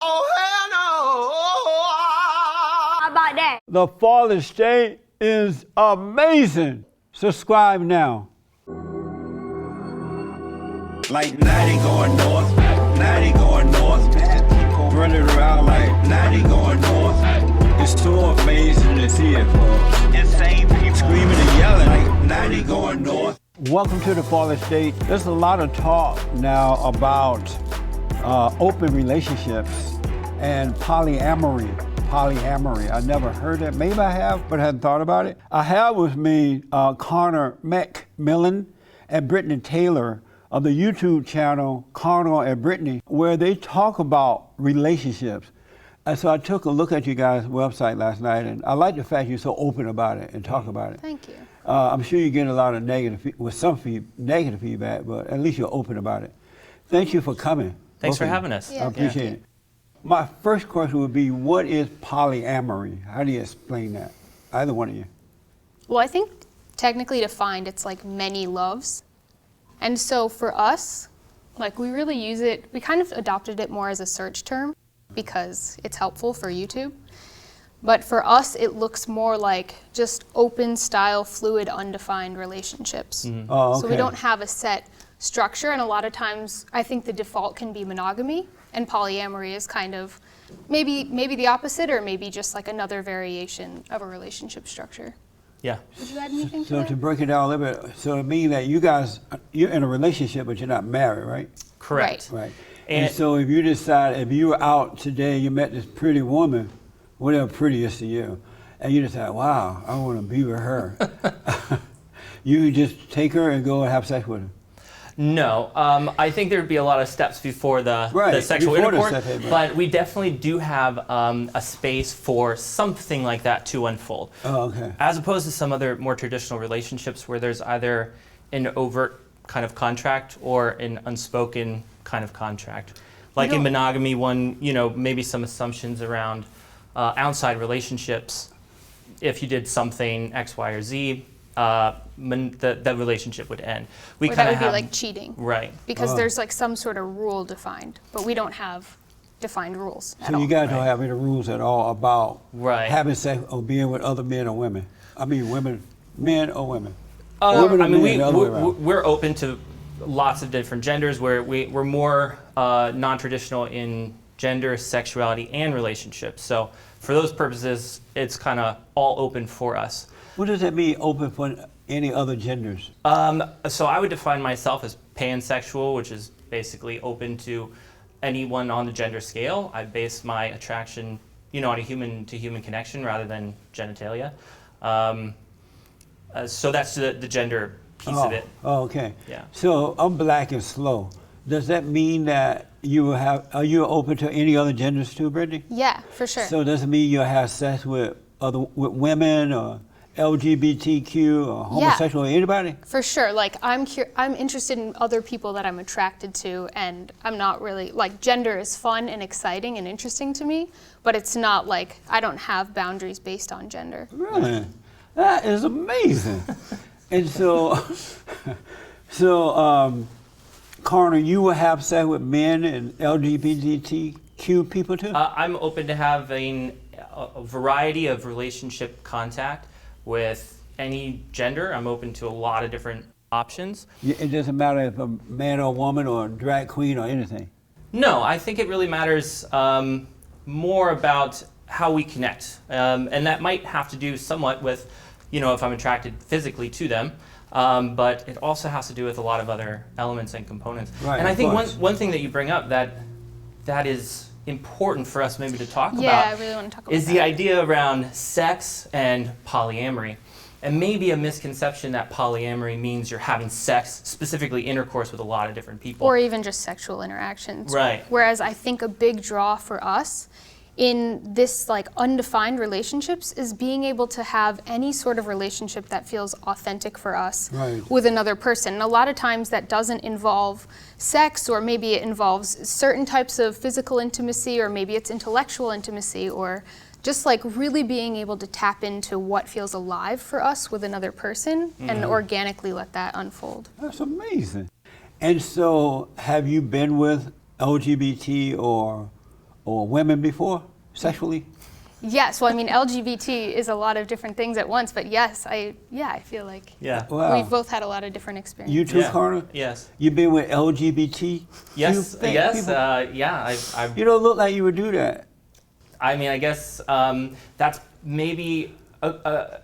Oh, hell no! How about that? The TheFallenState is amazing. Subscribe now. Like 90 going north, 90 going north. People running around like 90 going north. It's so amazing to see it, folks. Insane people screaming and yelling like 90 going north. Welcome to the TheFallenState. There's a lot of talk now about open relationships and polyamory. Polyamory. I never heard it. Maybe I have, but I hadn't thought about it. I have with me Conor McMillen and Brittany Taylor of the YouTube channel Conor and Brittany, where they talk about relationships. And so I took a look at you guys' website last night, and I like the fact you're so open about it and talk about it. Thank you. I'm sure you get a lot of negative, with some negative feedback, but at least you're open about it. Thank you for coming. Thanks for having us. I appreciate it. My first question would be, what is polyamory? How do you explain that? Either one of you. Well, I think technically defined, it's like many loves. And so for us, like we really use it, we kind of adopted it more as a search term because it's helpful for YouTube. But for us, it looks more like just open style, fluid, undefined relationships. Mm-hmm. Oh, okay. So we don't have a set structure, and a lot of times I think the default can be monogamy, and polyamory is kind of maybe the opposite, or maybe just like another variation of a relationship structure. Yeah. Would you add anything to So that? to break it down a little bit, so it means that you guys, you're in a relationship, but you're not married, right? Correct. Right. And so if you decide, if you were out today, you met this pretty woman, whatever pretty is to you, and you decide, wow, I want to be with her. You just take her and go and have sex with her. No, I think there'd be a lot of steps before the sexual before the intercourse, sex, but we definitely do have a space for something like that to unfold. Oh, okay. As opposed to some other more traditional relationships where there's either an overt kind of contract or an unspoken kind of contract. Like in monogamy, maybe some assumptions around outside relationships. If you did something X, Y, or Z, that relationship would end. Or that would be like cheating. Right. Because there's like some sort of rule defined, but we don't have defined rules at So all. you guys don't have any rules at all about Right. having sex or being with other men or women? I mean women, men or women? We're open to lots of different genders. We're more non-traditional in gender, sexuality, and relationships. So for those purposes, it's kind of all open for us. What does that mean, open for any other genders? So I would define myself as pansexual, which is basically open to anyone on the gender scale. I base my attraction, on a human-to-human connection rather than genitalia. So that's the gender piece of it. Oh, okay. Yeah. So I'm black and slow. Does that mean that are you open to any other genders too, Brittany? Yeah, for sure. So does it mean you'll have sex with women or LGBTQ or homosexual or anybody? For sure. Like I'm interested in other people that I'm attracted to, and I'm not really like gender is fun and exciting and interesting to me, but it's not like I don't have boundaries based on gender. Really? That is amazing. And so Conor, you will have sex with men and LGBTQ people too? I'm open to having a variety of relationship contact with any gender. I'm open to a lot of different options. It doesn't matter if a man or a woman or a drag queen or anything? No, I think it really matters more about how we connect. And that might have to do somewhat with, if I'm attracted physically to them. But it also has to do with a lot of other elements and components. Right, and I think one thing that you bring up that is important for us maybe to talk about I really want to talk about is the idea around sex and polyamory. And maybe a misconception that polyamory means you're having sex, specifically intercourse with a lot of different people. Or even just sexual interactions. Right. Whereas I think a big draw for us in this like undefined relationships is being able to have any sort of relationship that feels authentic for us with another person. And a lot of times that doesn't involve sex, or maybe it involves certain types of physical intimacy, or maybe it's intellectual intimacy, or just like really being able to tap into what feels alive for us with another person and organically let that unfold. That's amazing. And so have you been with LGBT or or women before, sexually? Yes, well, I mean, LGBT is a lot of different things at once, but yes, I feel like Wow. we've both had a lot of different experiences. You too, Conor? Yes. You've been with LGBT? Yes, I've You don't look like you would do that. I mean, I guess that's maybe a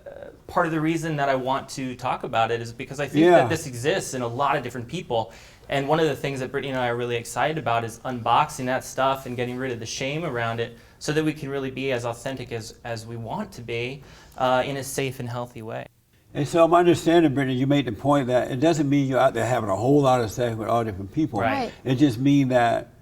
part of the reason that I want to talk about it is because I think that this exists in a lot of different people. And one of the things that Brittany and I are really excited about is unboxing that stuff and getting rid of the shame around it so that we can really be as authentic as we want to be in a safe and healthy way. And so I'm understanding, Brittany, you made the point that it doesn't mean you're out there having a whole lot of sex with all different people. Right. It just means that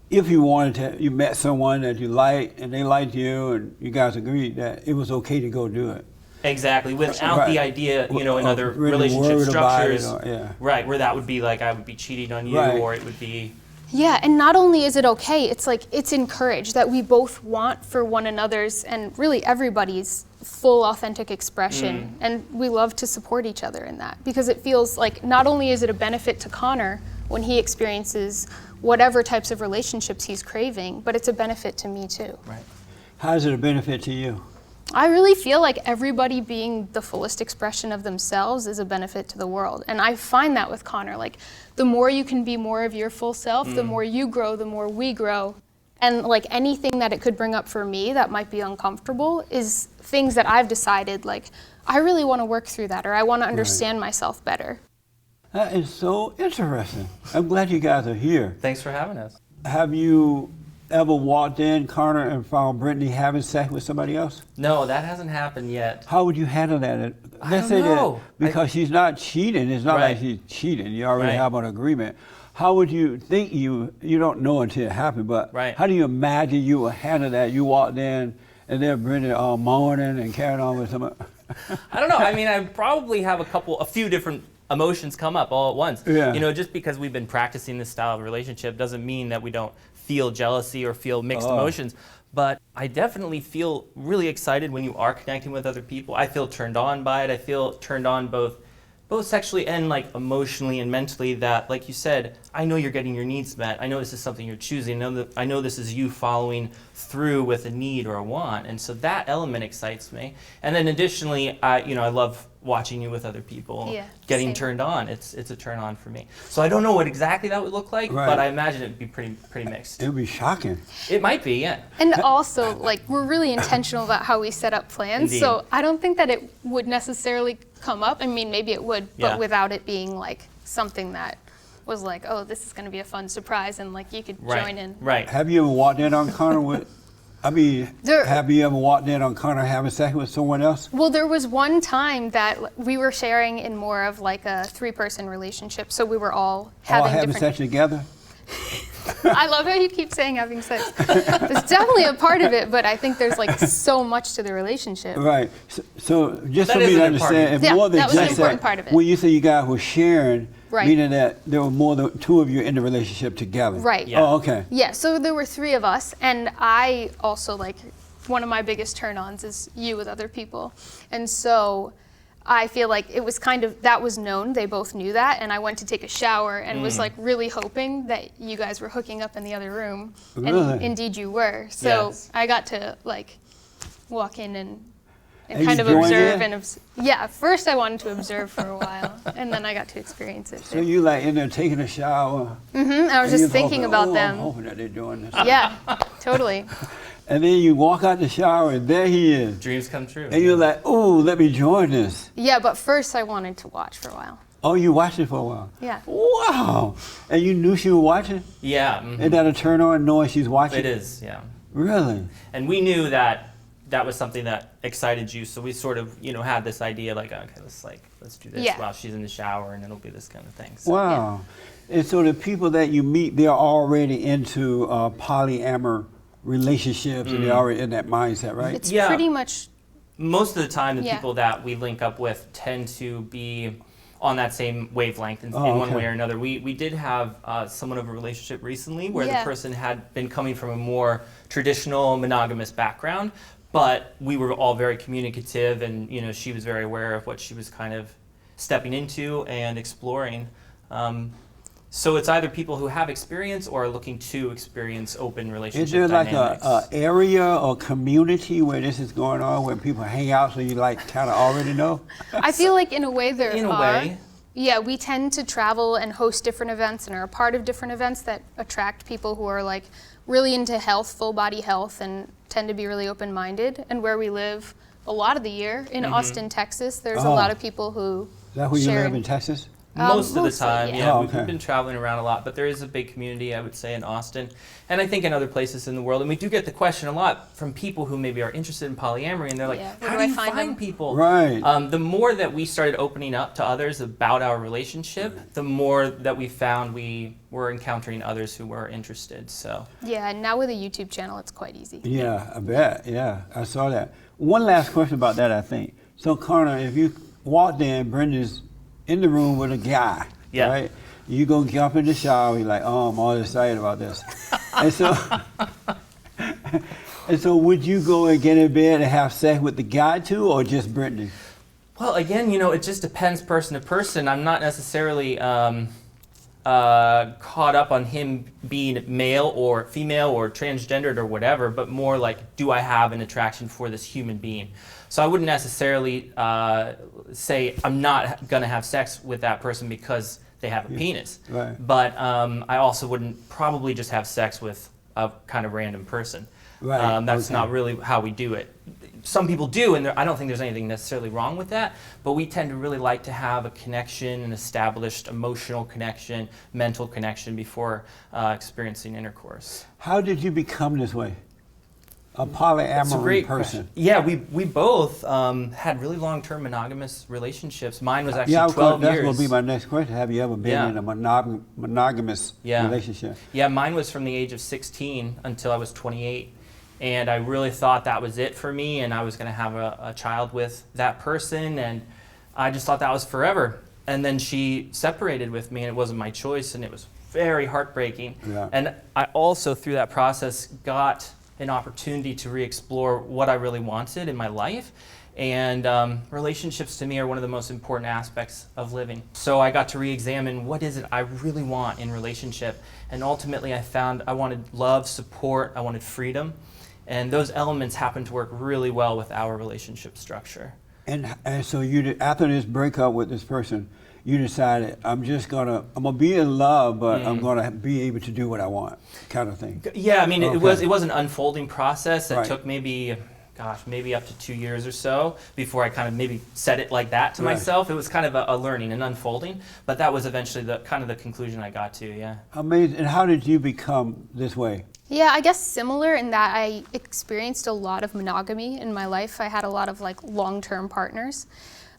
if you wanted to, you met someone that you liked and they liked you and you guys agreed that it was okay to go do it. Exactly, without the idea, in other really relationship structures, or, right, where that would be like I would be cheating on you, or it would be. Yeah, and not only is it okay, it's like it's encouraged that we both want for one another's and really everybody's full authentic expression, and we love to support each other in that because it feels like not only is it a benefit to Conor when he experiences whatever types of relationships he's craving, but it's a benefit to me too. Right. How is it a benefit to you? I really feel like everybody being the fullest expression of themselves is a benefit to the world. And I find that with Conor, like the more you can be more of your full self, the more you grow, the more we grow. And like anything that it could bring up for me that might be uncomfortable is things that I've decided like, I really want to work through that or I want to understand myself better. That is so interesting. I'm glad you guys are here. Thanks for having us. Have you ever walked in, Conor, and found Brittany having sex with somebody else? No, that hasn't happened yet. How would you handle that? Let's say that because she's not cheating. It's not like she's cheating. You already have an agreement. How would you think you don't know until it happened, but how do you imagine you would handle that? You walked in and they're Brittany all moaning and carrying on with some. I don't know. I mean, I probably have a few different emotions come up all at once. Yeah. Just because we've been practicing this style of relationship doesn't mean that we don't feel jealousy or feel mixed emotions. But I definitely feel really excited when you are connecting with other people. I feel turned on by it. I feel turned on both sexually and like emotionally and mentally that, like you said, I know you're getting your needs met. I know this is something you're choosing. I know this is you following through with a need or a want. And so that element excites me. And then additionally, I love watching you with other people, getting turned on. It's a turn on for me. So I don't know what exactly that would look like, but I imagine it would be pretty mixed. It would be shocking. It might be, yeah. And also, like, we're really intentional about how we set up plans. Indeed. So I don't think that it would necessarily come up. I mean, maybe it would, but without it being like something that was like, oh, this is going to be a fun surprise, and like you could join in. Right. Have you ever walked in on Conor with? Have you ever walked in on Conor having sex with someone else? Well, there was one time that we were sharing in more of like a 3-person relationship, so we were all having sex together? I love how you keep saying having sex. It's definitely a part of it, but I think there's like so much to the relationship. Right. So just for me to understand, if more than that was just an important part of it. When you say you guys were sharing, meaning that there were more than 2 of you in the relationship together. Right. Yeah. Oh, okay. Yeah, so there were 3 of us, and I also like, one of my biggest turn-ons is you with other people. And so I feel like it was kind of, that was known, they both knew that, and I went to take a shower and was like really hoping that you guys were hooking up in the other room. Really? And indeed you were. So I got to like walk in and kind of observe first I wanted to observe for a while, and then I got to experience it. So you like in there taking a shower? I was just thinking about them. I'm hoping that they're doing this. Yeah, totally. And then you walk out the shower and there he is. Dreams come true. And you're like, oh, let me join this. Yeah, but first I wanted to watch for a while. Oh, you watched it for a while? Yeah. Wow. And you knew she was watching? Yeah. Mm-hmm. Isn't that a turn on knowing she's watching? It is, yeah. Really? And we knew that was something that excited you, so we sort of, had this idea like, okay, let's do this while she's in the shower, and it'll be this kind of thing. So, wow. And so the people that you meet, they're already into polyamorous relationships, and they're already in that mindset, right? It's pretty much. Most of the time, the people that we link up with tend to be on that same wavelength in one way or another. We did have someone of a relationship recently where the person had been coming from a more traditional monogamous background, but we were all very communicative, and she was very aware of what she was kind of stepping into and exploring. So it's either people who have experience or are looking to experience open relationship Is there dynamics. like a area or community where this is going on, where people hang out so you like kind of already know? I feel like in a way there are. In a way. Yeah, we tend to travel and host different events and are a part of different events that attract people who are like really into health, full body health, and tend to be really open-minded. And where we live a lot of the year, in Austin, Texas, there's a lot of people who Is that where you live in Texas? Most of the mostly, time, yeah. yeah. Oh, We've okay. been traveling around a lot, but there is a big community, I would say, in Austin, and I think in other places in the world. And we do get the question a lot from people who maybe are interested in polyamory, and they're like, Yeah, how where do do I you find them? find people? Right. The more that we started opening up to others about our relationship, the more that we found we were encountering others who were interested. So Yeah, and now with a YouTube channel, it's quite easy. Yeah, I bet. Yeah, I saw that. One last question about that, I think. So, Conor, if you walked in, Brenda's in the room with a guy, Yeah. right? You go jump in the shower, you're like, oh, I'm all excited about this. And so would you go and get in bed and have sex with the guy too, or just Brittany? well, again, it just depends person to person. I'm not necessarily caught up on him being male or female or transgendered or whatever, but more like, do I have an attraction for this human being? So I wouldn't necessarily say I'm not going to have sex with that person because they have a penis. Right. But I also wouldn't probably just have sex with a kind of random person. Right, That's okay. not really how we do it. Some people do, and I don't think there's anything necessarily wrong with that, but we tend to really like to have a connection, an established emotional connection, mental connection before experiencing intercourse. How did you become this way? A It's a polyamory great person? question. Yeah, we both had really long-term monogamous relationships. Mine was actually Yeah, 12 that's years. going to be my next question. Have you ever been Yeah. in a monogamous relationship? Yeah, mine was from the age of 16 until I was 28. And I really thought that was it for me, and I was going to have a child with that person, and I just thought that was forever. And then she separated with me, and it wasn't my choice, and it was very heartbreaking. Yeah. And I also, through that process, got an opportunity to re-explore what I really wanted in my life. And relationships to me are one of the most important aspects of living. So I got to re-examine what is it I really want in relationship. And ultimately I found I wanted love, support, I wanted freedom. And those elements happen to work really well with our relationship structure. And so you, after this breakup with this person, you decided, I'm gonna be in love, but I'm gonna be able to do what I want, kind of thing. Yeah, I mean, Okay. it was an unfolding process that Right. took maybe up to 2 years or so before I kind of maybe said it like that to Right. myself. It was kind of a learning and unfolding, but that was eventually the conclusion I got to, yeah. Amazing. And how did you become this way? Yeah, I guess similar in that I experienced a lot of monogamy in my life. I had a lot of like long-term partners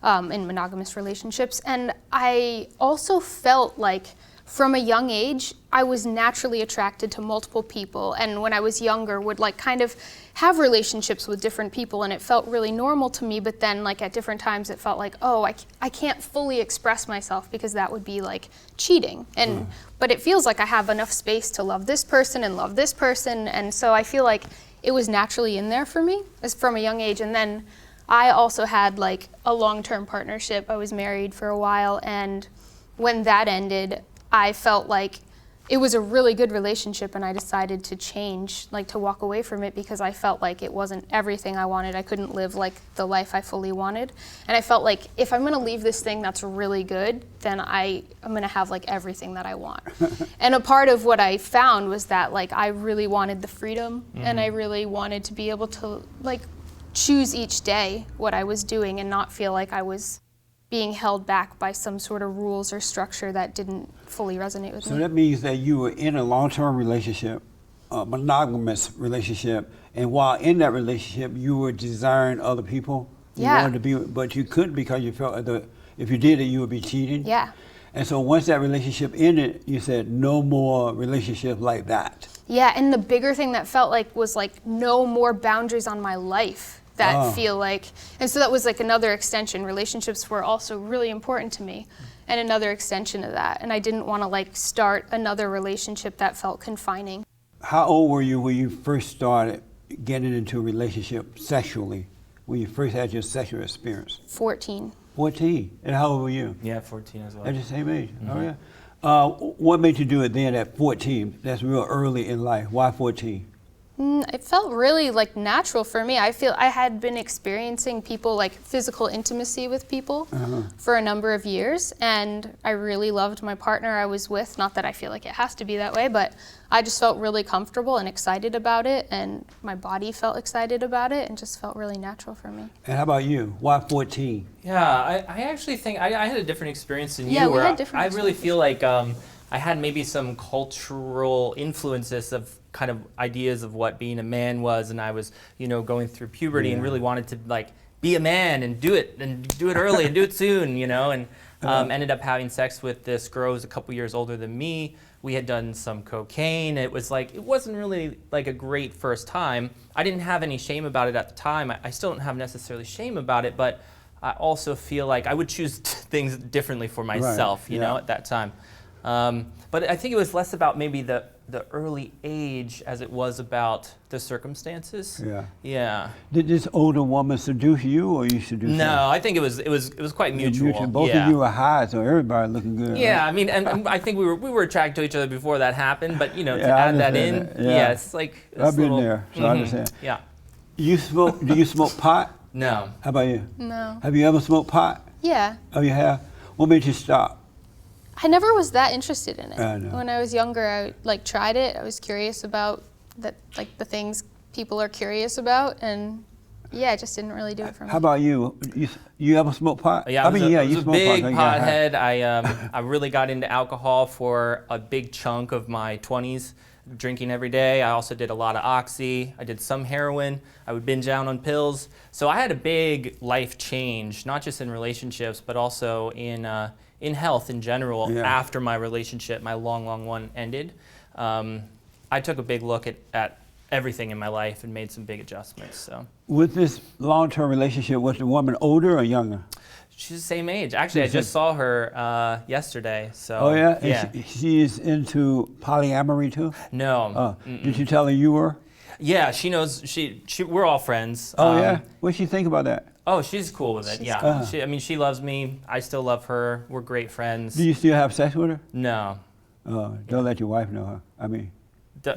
in monogamous relationships, and I also felt like from a young age I was naturally attracted to multiple people, and when I was younger would like kind of have relationships with different people, and it felt really normal to me. But then like at different times it felt like, oh, I can't fully express myself because that would be like cheating, and but it feels like I have enough space to love this person, and so I feel like it was naturally in there for me as from a young age. And then I also had like a long-term partnership. I was married for a while, and when that ended I felt like it was a really good relationship, and I decided to change, like to walk away from it, because I felt like it wasn't everything I wanted. I couldn't live like the life I fully wanted. And I felt like if I'm gonna leave this thing that's really good, then I'm gonna have like everything that I want. And a part of what I found was that like I really wanted the freedom, and I really wanted to be able to like choose each day what I was doing and not feel like I was being held back by some sort of rules or structure that didn't fully resonate with So me. that means that you were in a long-term relationship, a monogamous relationship, and while in that relationship, you were desiring other people. You Yeah. wanted to be, but you couldn't because you felt that if you did it, you would be cheating. Yeah. And so once that relationship ended, you said no more relationship like that. Yeah, and the bigger thing that felt like was like no more boundaries on my life that feel like, and so that was like another extension. Relationships were also really important to me, and another extension of that. And I didn't want to like start another relationship that felt confining. How old were you when you first started getting into a relationship sexually, when you first had your sexual experience? 14. 14. And how old were you? Yeah, 14 as well. At the same age? Oh, yeah. What made you do it then at 14? That's real early in life. Why 14? It felt really like natural for me. I feel I had been experiencing people like physical intimacy with people for a number of years, and I really loved my partner I was with. Not that I feel like it has to be that way, but I just felt really comfortable and excited about it, and my body felt excited about it, and just felt really natural for me. And how about you? Why 14? Yeah, I actually think I had a different experience than you. Yeah, we where had different I really feel like I had maybe some cultural influences of kind of ideas of what being a man was, and I was, going through puberty and really wanted to like be a man and do it early and do it soon, and ended up having sex with this girl who was a couple years older than me. We had done some cocaine. It wasn't really like a great first time. I didn't have any shame about it at the time. I still don't have necessarily shame about it, but I also feel like I would choose things differently for myself, at that time. But I think it was less about maybe the early age as it was about the circumstances. Yeah. Did this older woman seduce you, or you seduced her? No, I think it was quite mutual. Both of you were high, so everybody looking good. Yeah, right? I mean, and I think we were attracted to each other before that happened. But to add that in, it's like I've been there, so I understand. Yeah. You smoke? Do you smoke pot? No. How about you? No. Have you ever smoked pot? Yeah. Oh, you have? What made you stop? I never was that interested in it. I know. When I was younger, I tried it. I was curious about the things people are curious about, and it just didn't really do it for me. How about you? You ever smoke pot? Yeah, I was you a smoke big pot. pothead. I really got into alcohol for a big chunk of my 20s, drinking every day. I also did a lot of oxy. I did some heroin. I would binge out on pills. So I had a big life change, not just in relationships, but also in health in general. After my relationship, my long one, ended. I took a big look at everything in my life and made some big adjustments. So, with this long-term relationship, was the woman older or younger? She's the same age. Actually, I just saw her yesterday. So. Oh yeah. Yeah. She's into polyamory too. No. Did you tell her you were? Yeah, she knows. We're all friends. Oh yeah. What does she think about that? Oh, she's cool with it. Yeah. She loves me. I still love her. We're great friends. Do you still have sex with her? No. Oh, don't let your wife know, huh? I mean,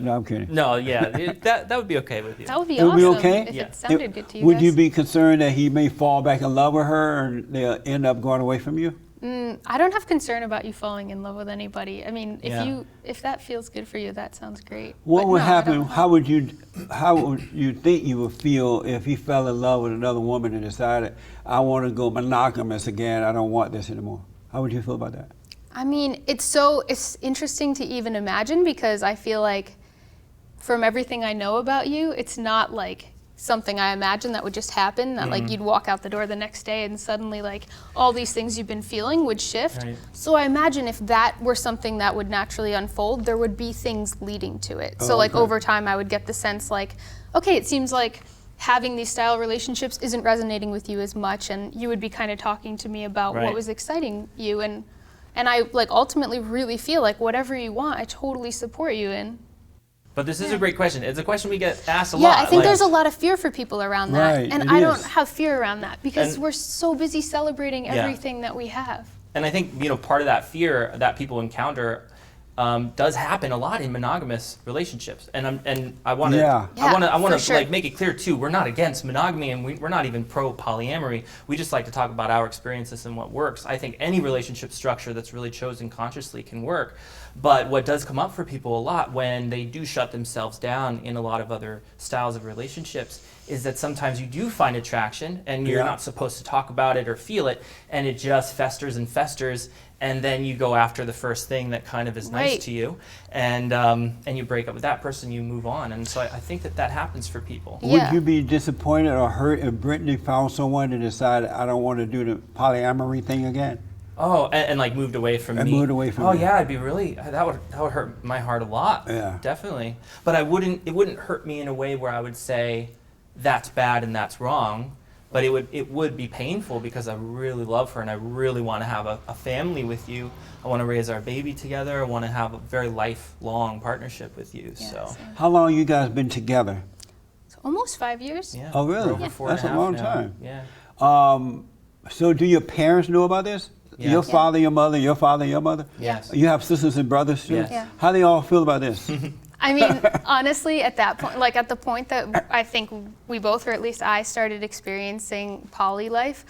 no, I'm kidding. No, yeah, that would be okay with you. That would be It would awesome be okay? if it sounded good to you Would guys. you be concerned that he may fall back in love with her and they'll end up going away from you? I don't have concern about you falling in love with anybody. I mean, if that feels good for you, that sounds great. What But would no, happen? How would you think you would feel if he fell in love with another woman and decided, I want to go monogamous again, I don't want this anymore? How would you feel about that? I mean, it's interesting to even imagine, because I feel like from everything I know about you, it's not like something I imagine that would just happen, that like you'd walk out the door the next day and suddenly like all these things you've been feeling would shift. Right. So I imagine if that were something that would naturally unfold, there would be things leading to it. So like over time I would get the sense like, okay, it seems like having these style relationships isn't resonating with you as much, and you would be kind of talking to me about what was exciting you, and I like ultimately really feel like whatever you want, I totally support you in. But this is a great question. It's a question we get asked a lot. Yeah, I think there's a lot of fear for people around that. Right, And I don't have fear around that, because we're so busy celebrating everything that we have. And I think, part of that fear that people encounter does happen a lot in monogamous relationships. And I want to like make it clear too, we're not against monogamy, and we're not even pro polyamory. We just like to talk about our experiences and what works. I think any relationship structure that's really chosen consciously can work. But what does come up for people a lot when they do shut themselves down in a lot of other styles of relationships is that sometimes you do find attraction and you're not supposed to talk about it or feel it, and it just festers and festers, and then you go after the first thing that kind of is nice to you, and you break up with that person, you move on. And so I think that happens for people. Would you be disappointed or hurt if Brittany found someone and decided, I don't want to do the polyamory thing again? Oh, and like moved away from me. And moved away from me. Oh me. yeah, I'd be really, that would hurt my heart a lot. Yeah. Definitely. But it wouldn't hurt me in a way where I would say that's bad and that's wrong. But it would be painful, because I really love her and I really want to have a family with you. I want to raise our baby together. I want to have a very lifelong partnership with you. Yeah, so. How long you guys been together? So almost 5 years. Yeah. Oh really? Over 4.5 That's a long now. time. Yeah. So do your parents know about this? Yes. Your father, your mother, your father, your mother? Yes. You have sisters and brothers too? Yes. Yeah. How do you all feel about this? I mean, honestly, at that point, like at the point that I think we both, or at least I, started experiencing poly life,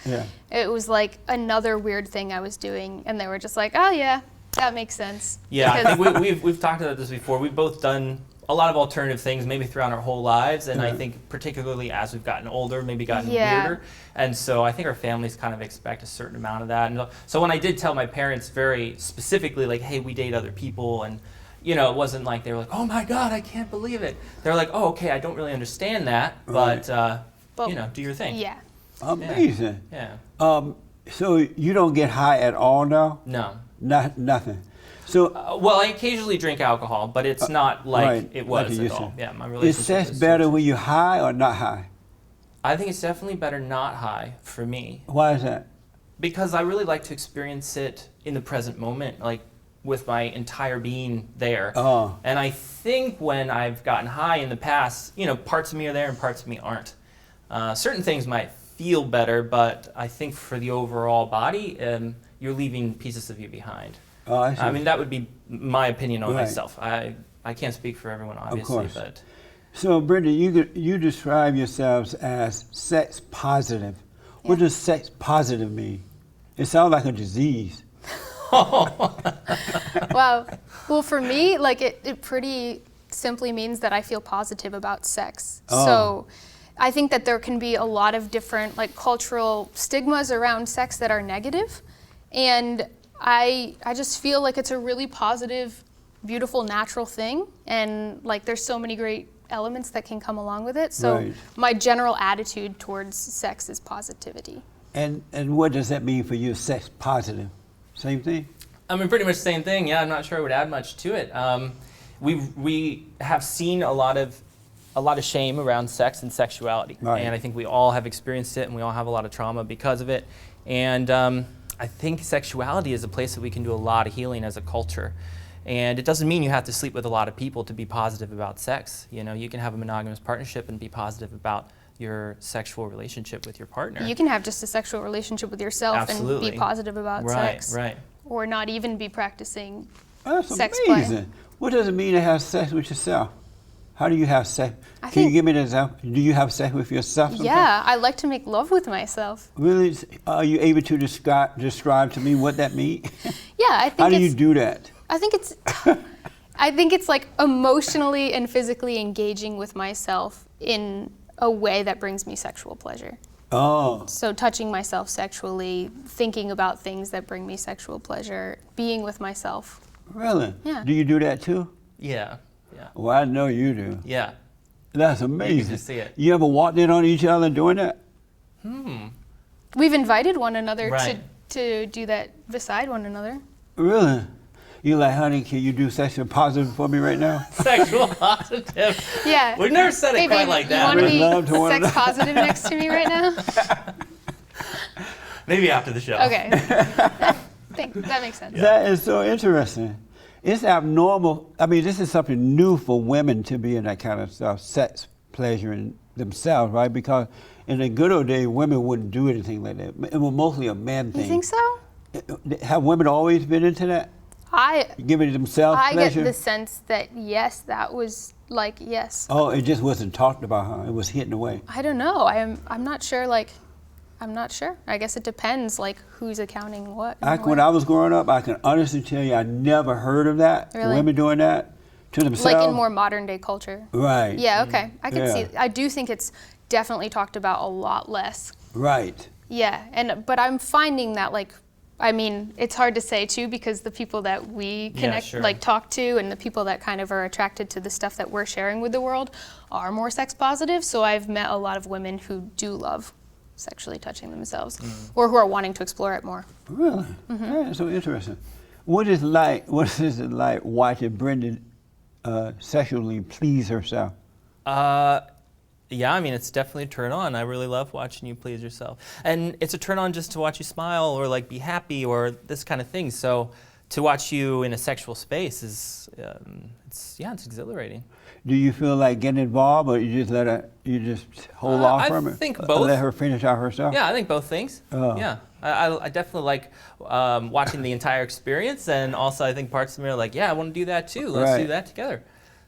it was like another weird thing I was doing, and they were just like, "Oh yeah, that makes sense." Yeah, I think we've talked about this before. We've both done a lot of alternative things, maybe throughout our whole lives, and I think particularly as we've gotten older, maybe gotten weirder. And so I think our families kind of expect a certain amount of that. And so when I did tell my parents very specifically, like, "Hey, we date other people," and you know, it wasn't like they were like, "Oh my God, I can't believe it." They're like, "Oh, okay, I don't really understand that, but you know, do your thing." Yeah. Amazing. Yeah. So you don't get high at all now? No. Nothing. So well, I occasionally drink alcohol, but it's not like it was like at all. Yeah, my is relationship sex is better sort of- when you're high or not high? I think it's definitely better not high for me. Why is that? Because I really like to experience it in the present moment, like with my entire being there. Oh. And I think when I've gotten high in the past, you know, parts of me are there and parts of me aren't. Certain things might feel better, but I think for the overall body, you're leaving pieces of you behind. Oh, I see. I mean, that would be my opinion on Right. myself. I can't speak for everyone, obviously, course. but So, Brittany, you describe yourselves as sex positive. What does sex positive mean? It sounds like a disease. Wow. Well, for me, like it pretty simply means that I feel positive about sex. Oh. So I think that there can be a lot of different like cultural stigmas around sex that are negative. And I just feel like it's a really positive, beautiful, natural thing. And like there's so many great elements that can come along with it. So Right. my general attitude towards sex is positivity. And what does that mean for you, sex positive? Same thing? I mean, pretty much the same thing. Yeah, I'm not sure I would add much to it. We have seen a lot of shame around sex and sexuality, Right. and I think we all have experienced it, and we all have a lot of trauma because of it. And I think sexuality is a place that we can do a lot of healing as a culture. And it doesn't mean you have to sleep with a lot of people to be positive about sex. You know, you can have a monogamous partnership and be positive about your sexual relationship with your partner. You can have just a sexual relationship with yourself Absolutely. and be positive about sex. Right. Or not even be practicing That's sex amazing. play. What does it mean to have sex with yourself? How do you have sex? I Can you think- give me an example? Do you have sex with yourself sometimes? Yeah, I like to make love with myself. Really? Are you able to describe to me what that means? Yeah, I think How do it's you do that? I think it's like emotionally and physically engaging with myself in a way that brings me sexual pleasure. Oh, So touching myself sexually, thinking about things that bring me sexual pleasure, being with myself. really? Yeah. Do you do that too? Yeah. Well, I know you do. Yeah. That's amazing. see it. You ever walked in on each other doing that? We've invited one another Right. to do that beside one another. Really? You like, honey, can you do sexual positive for me right now? Sexual positive. Yeah. We've never said it Hey, quite babe, like you that. want to We'd love to be one sex another. positive next to me right now? Maybe after the show. Okay. That makes sense. That is so interesting. It's abnormal. I mean, this is something new for women to be in that kind of stuff, sex, pleasure in themselves, right? Because in the good old days, women wouldn't do anything like that. It was mostly a man thing. You think so? Have women always been into that? Giving themselves I pleasure? get the sense that yes, that was like yes. Oh, it just wasn't talked about, huh? It was hidden away. I don't know. I'm not sure. Like, I'm not sure. I guess it depends. Like, who's accounting what. and When where. I was growing up, I can honestly tell you, I never heard of that. Really? Women doing that to themselves. Like in more modern day culture. Right. Yeah. Okay. I can Yeah. see. I do think it's definitely talked about a lot less. Right. Yeah. But I'm finding that like. I mean, it's hard to say too because the people that we connect, sure. like talk to, and the people that kind of are attracted to the stuff that we're sharing with the world are more sex positive. So I've met a lot of women who do love sexually touching themselves, or who are wanting to explore it more. Really? That's so interesting. What is it like watching Brenda sexually please herself? Yeah, I mean, it's definitely a turn on. I really love watching you please yourself. And it's a turn on just to watch you smile or like be happy or this kind of thing. So to watch you in a sexual space is, it's exhilarating. Do you feel like getting involved, or you just hold off from it? I think both. Let her finish out herself? Yeah, I think both things. Oh. Yeah, I definitely like watching the entire experience, and also I think parts of me are like, yeah, I want to do that too. Let's do that together.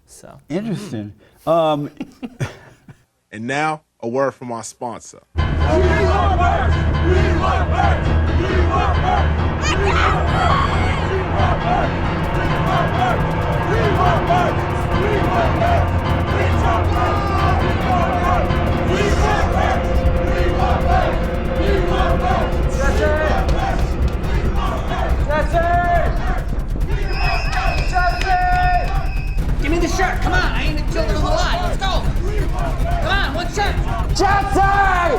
So interesting. And now, a word from our sponsor. Give me the shirt. Come on. I ain't the children of the lie. Let's go. Come on, one shirt. Jesse!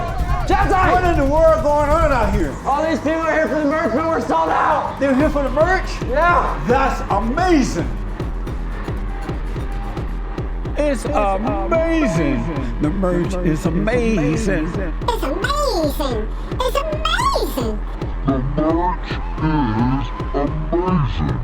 Jesse! What in the world going on out here? All these people are here for the merch, but we're sold out. They're here for the merch? Yeah. That's amazing. It's amazing. The merch is amazing. It's amazing. It's amazing. The merch is amazing.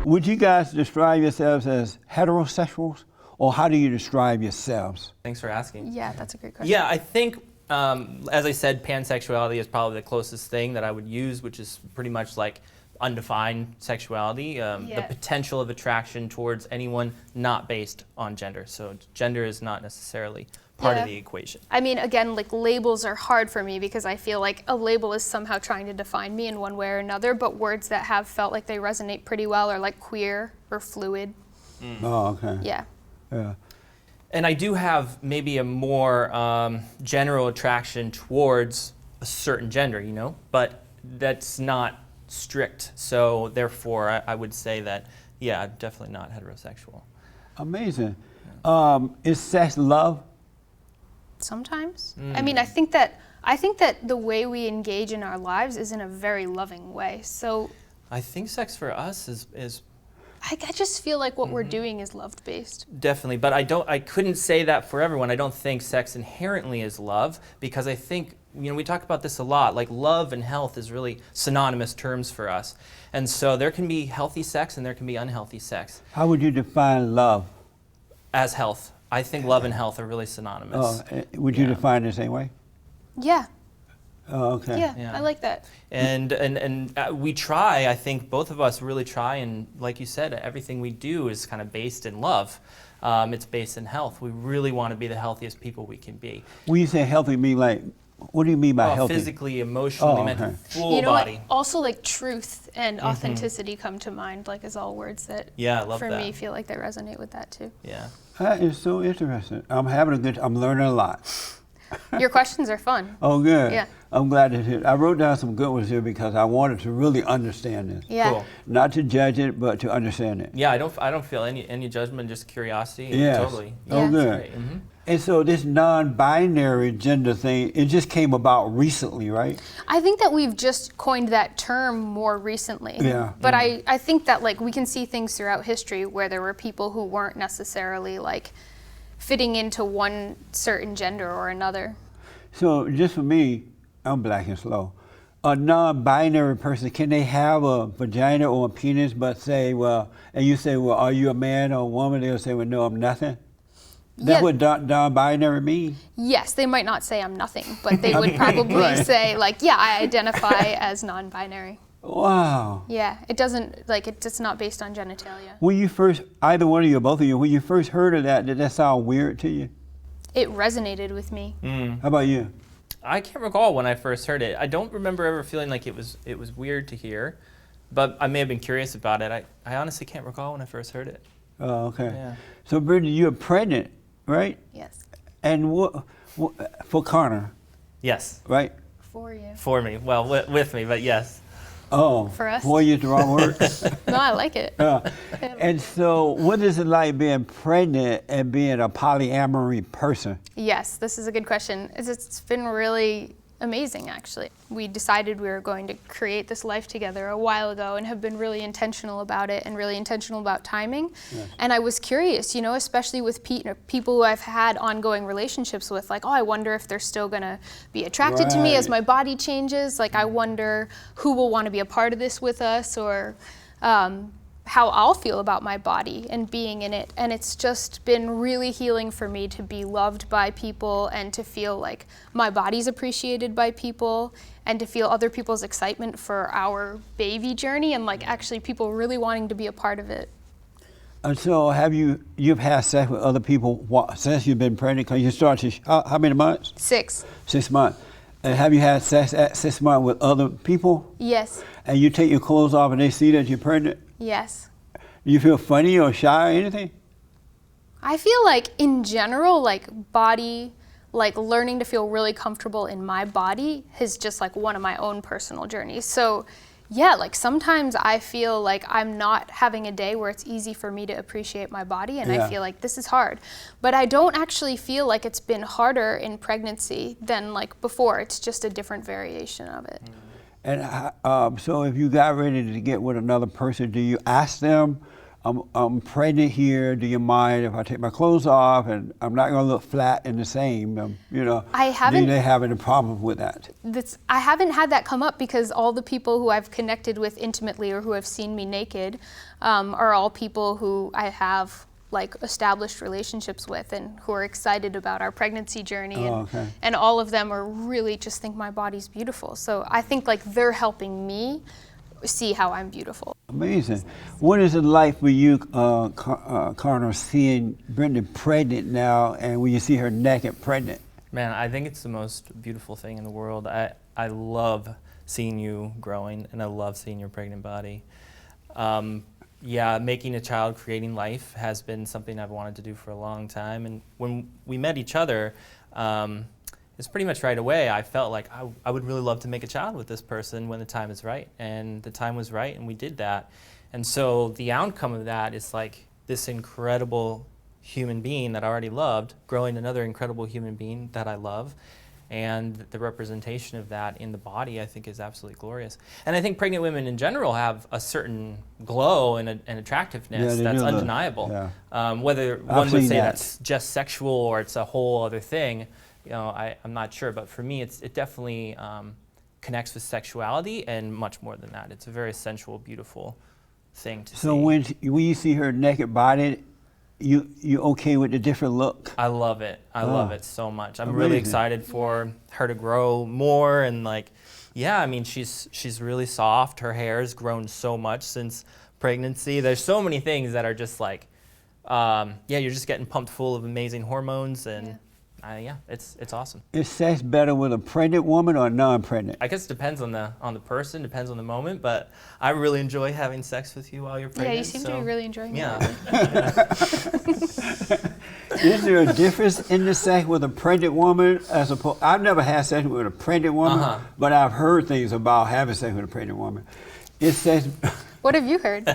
Would you guys describe yourselves as heterosexuals, or how do you describe yourselves? thanks for asking. Yeah, that's a great question. Yeah, I think, as I said, pansexuality is probably the closest thing that I would use, which is pretty much like undefined sexuality, the potential of attraction towards anyone not based on gender. So gender is not necessarily part of the equation. I mean, again, like labels are hard for me because I feel like a label is somehow trying to define me in one way or another, but words that have felt like they resonate pretty well are like queer or fluid. Oh, okay. Yeah. Yeah. And I do have maybe a more general attraction towards a certain gender, you know, but that's not strict. So therefore, I would say that, yeah, I'm definitely not heterosexual. Amazing. Is sex love? Sometimes. I mean, I think that the way we engage in our lives is in a very loving way. So I think sex for us is I just feel like what we're doing is love-based. definitely, but I couldn't say that for everyone. I don't think sex inherently is love, because I think, you know, we talk about this a lot, like love and health is really synonymous terms for us. And so there can be healthy sex and there can be unhealthy sex. How would you define love? As health. I think love and health are really synonymous. Would you define it the same way? Yeah. Oh, okay. Yeah, I like that. And we try, I think both of us really try, and like you said, everything we do is kind of based in love. It's based in health. We really want to be the healthiest people we can be. When you say healthy, you mean like, what do you mean by healthy? Physically, emotionally, mentally, full you know body. what? Also, like truth and authenticity come to mind, like as all words that Yeah, I love for that. me feel like they resonate with that too. Yeah. That is so interesting. I'm learning a lot. Your questions are fun. Oh, good. Yeah. I'm glad to hear. I wrote down some good ones here because I wanted to really understand this. Yeah. Cool. Not to judge it, but to understand it. Yeah, I don't feel any judgment, just curiosity. Yes. Totally. Oh, Yeah. good. Great. Mhm. And so this non-binary gender thing, it just came about recently, right? I think that we've just coined that term more recently. Yeah. But I think that like we can see things throughout history where there were people who weren't necessarily like fitting into one certain gender or another. So just for me, I'm black and slow. A non-binary person, can they have a vagina or a penis, but say, well, and you say, well, are you a man or a woman? They'll say, well, no, I'm nothing. That's what non-binary mean? Yes, they might not say I'm nothing, but they would probably say like, yeah, I identify as non-binary. Wow. Yeah, it doesn't, like, it's not based on genitalia. When you first, either one of you or both of you, when you first heard of that, did that sound weird to you? It resonated with me. How about you? I can't recall when I first heard it. I don't remember ever feeling like it was weird to hear, but I may have been curious about it. I honestly can't recall when I first heard it. Oh, okay. Yeah. So, Brittany, you're pregnant, right? Yes. And what for Conor, Yes, right? For you. for me. Well, with me, but yes. Oh, For us? For you, the wrong word. No, I like it. And so, what is it like being pregnant and being a polyamory person? Yes, this is a good question. It's been really amazing, actually. We decided we were going to create this life together a while ago and have been really intentional about it and really intentional about timing. Yes. And I was curious, you know, especially with people who I've had ongoing relationships with, like, oh, I wonder if they're still gonna be attracted to me as my body changes. Like, I wonder who will want to be a part of this with us, or how I'll feel about my body and being in it. And it's just been really healing for me to be loved by people and to feel like my body's appreciated by people and to feel other people's excitement for our baby journey and like actually people really wanting to be a part of it. And so you've had sex with other people since you've been pregnant? Because you started, how many months? 6. 6 months. And have you had sex at 6 months with other people? Yes. And you take your clothes off and they see that you're pregnant? Yes. Do you feel funny or shy or anything? I feel like in general, like body, like learning to feel really comfortable in my body is just like one of my own personal journeys. So yeah, like sometimes I feel like I'm not having a day where it's easy for me to appreciate my body and I feel like this is hard. But I don't actually feel like it's been harder in pregnancy than like before. It's just a different variation of it. And so if you got ready to get with another person, do you ask them, I'm pregnant here, do you mind if I take my clothes off and I'm not gonna look flat and the same, you know? Do they have any problem with that? I haven't had that come up because all the people who I've connected with intimately or who have seen me naked are all people who I have like established relationships with and who are excited about our pregnancy journey and all of them are really just think my body's beautiful. So I think like they're helping me see how I'm beautiful. Amazing. What is it like for you, Conor, seeing Brittany pregnant now and when you see her naked pregnant? Man, I think it's the most beautiful thing in the world. I love seeing you growing and I love seeing your pregnant body. Yeah, making a child, creating life has been something I've wanted to do for a long time. And when we met each other, it's pretty much right away, I felt like I would really love to make a child with this person when the time is right. And the time was right and we did that. And so the outcome of that is like this incredible human being that I already loved, growing another incredible human being that I love. And the representation of that in the body, I think, is absolutely glorious. And I think pregnant women in general have a certain glow and an attractiveness that's undeniable. Whether one would say that's just sexual or it's a whole other thing, you know, I'm not sure. But for me, it definitely connects with sexuality and much more than that. It's a very sensual, beautiful thing to see. So when you see her naked body, you okay with the different look? I love it. I love it so much. I'm really excited for her to grow more and like, yeah, I mean, she's really soft. Her hair's grown so much since pregnancy. There's so many things that are just like, yeah, you're just getting pumped full of amazing hormones and yeah, it's awesome. Is sex better with a pregnant woman or non-pregnant? I guess it depends on the person, depends on the moment, but I really enjoy having sex with you while you're pregnant. Yeah, you seem to be really enjoying it. Yeah. Is there a difference in the sex with a pregnant woman as opposed? I've never had sex with a pregnant woman, but I've heard things about having sex with a pregnant woman. Is sex? What have you heard?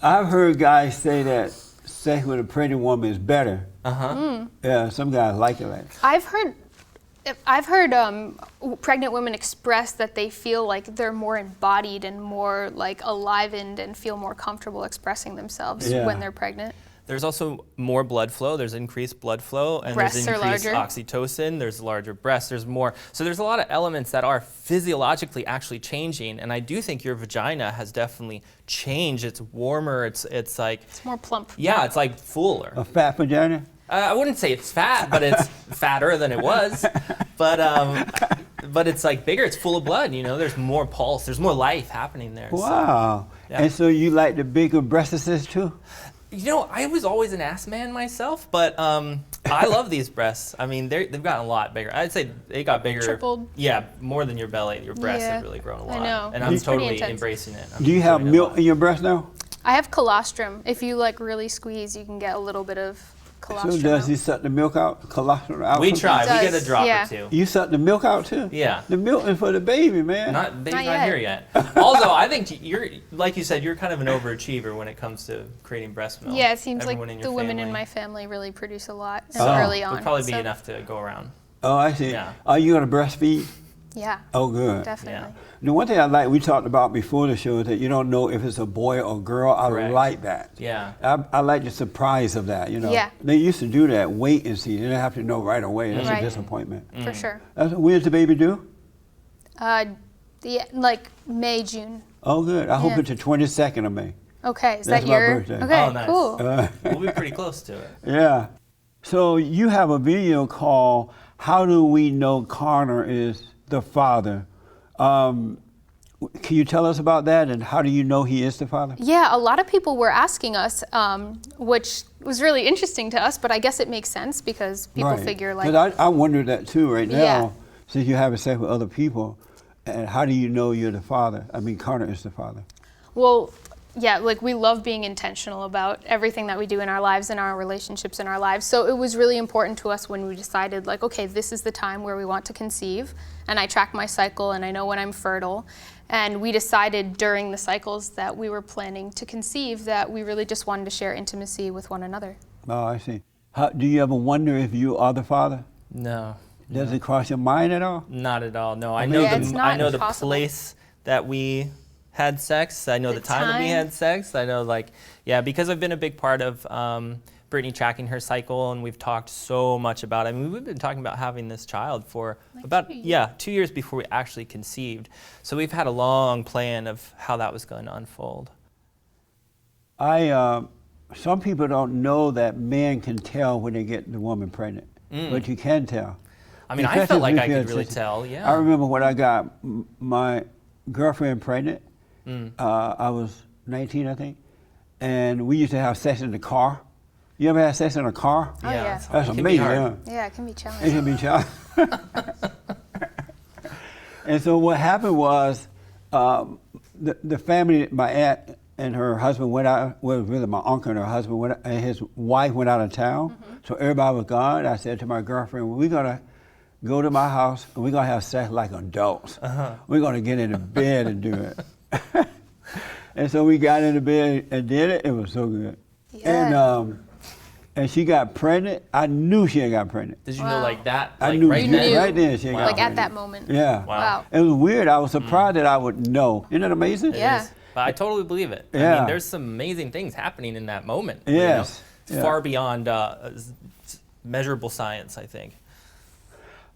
I've heard guys say that sex with a pregnant woman is better. Yeah, some guys like it. I've heard pregnant women express that they feel like they're more embodied and more like alivened and feel more comfortable expressing themselves when they're pregnant. There's also more blood flow. There's increased blood flow, and breasts there's increased are larger. oxytocin. There's larger breasts. There's more. So there's a lot of elements that are physiologically actually changing. And I do think your vagina has definitely changed. It's warmer. It's like it's more plump. Yeah, it's like fuller. A fat vagina? I wouldn't say it's fat, but it's fatter than it was. But it's like bigger. It's full of blood. You know, there's more pulse. There's more life happening there. Wow. So, yeah. And so you like the bigger breasts too? You know, I was always an ass man myself, but I love these breasts. I mean, they've gotten a lot bigger. I'd say they got bigger. Tripled. Yeah, more than your belly. Your breasts have really grown a lot. I know. And I'm It's totally embracing it. Do you have milk in your breast now? I have colostrum. If you like really squeeze, you can get a little bit of colostrum. So does he suck the milk out, colostrum out? We try. We get a drop or two. You suck the milk out too? Yeah. The milk is for the baby, man. Baby's not here yet. Also, I think you're, like you said, you're kind of an overachiever when it comes to creating breast milk. Yeah, it seems like the women in my family really produce a lot early on. Would probably be enough to go around. Oh, I see. Yeah. Are you going to breastfeed? Yeah. Oh, good. Definitely. Yeah. The one thing I like, we talked about before the show, is that you don't know if it's a boy or girl. I like that. Yeah. I like the surprise of that, you know. Yeah. They used to do that, wait and see. They didn't have to know right away. That's a disappointment. For sure. When's the baby due? Like May, June. Oh, good. I hope Yeah. it's the 22nd of May. Okay, is That's that my your? birthday. Okay, Oh, nice. cool. We'll be pretty close to it. Yeah. So you have a video called "How Do We Know Conor is the Father?" Can you tell us about that, and how do you know he is the father? Yeah, a lot of people were asking us, which was really interesting to us, but I guess it makes sense because people figure like... 'Cause I wonder that too right now, Yeah. since you're having sex with other people, and how do you know you're the father? I mean, Conor is the father. Well, yeah, like we love being intentional about everything that we do in our lives and our relationships in our lives. So it was really important to us when we decided like, okay, this is the time where we want to conceive, and I track my cycle and I know when I'm fertile. And we decided during the cycles that we were planning to conceive that we really just wanted to share intimacy with one another. Oh, I see. Do you ever wonder if you are the father? No. Does it cross your mind at all? Not at all. No, I mean, know Yeah, it's the not I know the impossible. place that we had sex. I know the time that we time. had sex. I know because I've been a big part of Brittany tracking her cycle, and we've talked so much about it. I mean, we've been talking about having this child for about 2 years before we actually conceived. So we've had a long plan of how that was going to unfold. Some people don't know that men can tell when they get the woman pregnant, but you can tell. I mean, I Especially felt like if I you could had really sex. tell. Yeah. I remember when I got my girlfriend pregnant. I was 19, I think, and we used to have sex in the car. You ever had sex in a car? Oh, yeah. It's That's it can amazing. be hard. Huh? Yeah, it can be It challenging. can be challenging. And so what happened was, the family, my aunt and her husband went out. Well, really my uncle and her husband went, and his wife went out of town. So everybody was gone. I said to my girlfriend, "We're gonna go to my house and we're gonna have sex like adults. We're gonna get into bed and do it." And so we got into bed and did it. It was so good. Yeah. And she got pregnant. I knew she had got pregnant. Did you know like that? I Like knew right she- then? knew. right then she had got Like pregnant. at that moment. Yeah. Wow. It was weird. I was surprised that I would know. Isn't that amazing? Yeah. But I totally believe it. I Yeah. mean, there's some amazing things happening in that moment. Yes. You know? It's Yeah. far beyond measurable science, I think.